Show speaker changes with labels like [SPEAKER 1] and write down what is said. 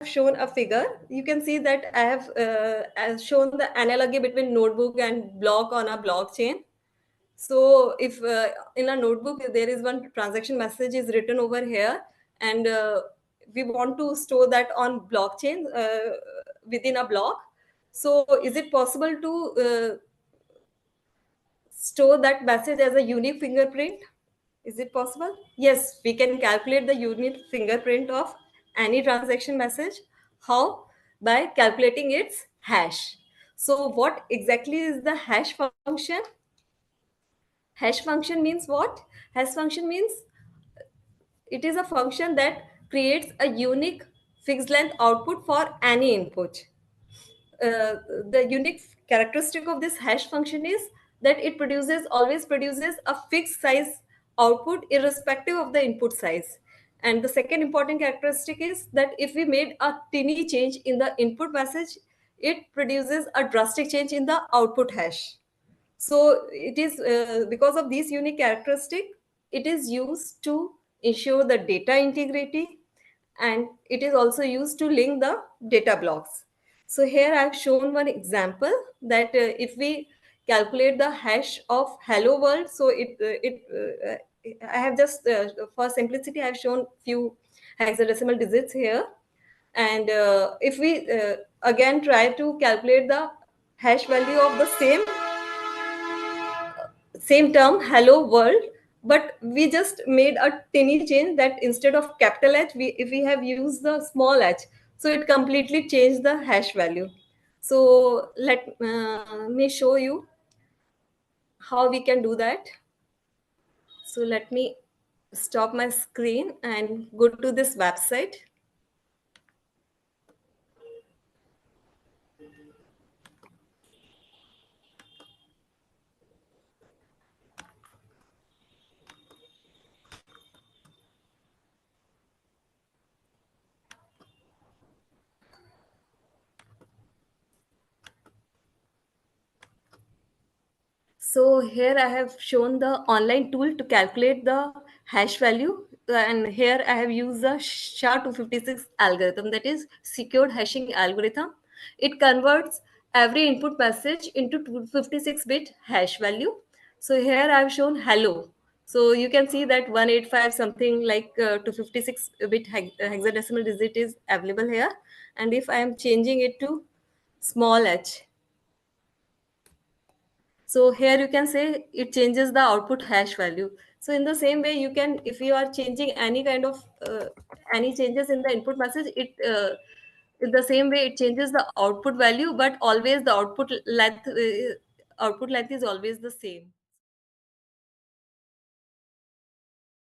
[SPEAKER 1] shown a figure. You can see that I have shown the analogy between notebook and block on a blockchain. So if in a notebook there is one transaction message is written over here, and we want to store that on blockchain within a block. So is it possible to store that message as a unique fingerprint? Is it possible? Yes, we can calculate the unique fingerprint of any transaction message. How? By calculating its hash. So what exactly is the hash function? Hash function means what? Hash function means it is a function that creates a unique fixed length output for any input. The unique characteristic of this hash function is that it always produces a fixed size output irrespective of the input size. And the second important characteristic is that if we made a tiny change in the input message, it produces a drastic change in the output hash. So it is because of this unique characteristic, it is used to ensure the data integrity, and it is also used to link the data blocks. So here I've shown one example that if we calculate the hash of hello world, so I have just for simplicity I've shown few hexadecimal digits here, and if we again try to calculate the hash value of the same term hello world, but we just made a tiny change that instead of capital H, if we have used the small h, so it completely changed the hash value. So let me show you how we can do that. So let me stop my screen and go to this website. So here I have shown the online tool to calculate the hash value, and here I have used the SHA-256 algorithm, that is secured hashing algorithm. It converts every input message into 256-bit hash value. So here I have shown hello. So you can see that 185 something like 256-bit hexadecimal digit is available here. And if I am changing it to small h, so here you can say it changes the output hash value. So in the same way, you can, if you are changing any kind of any changes in the input message, it in the same way it changes the output value, but always the output length is always the same.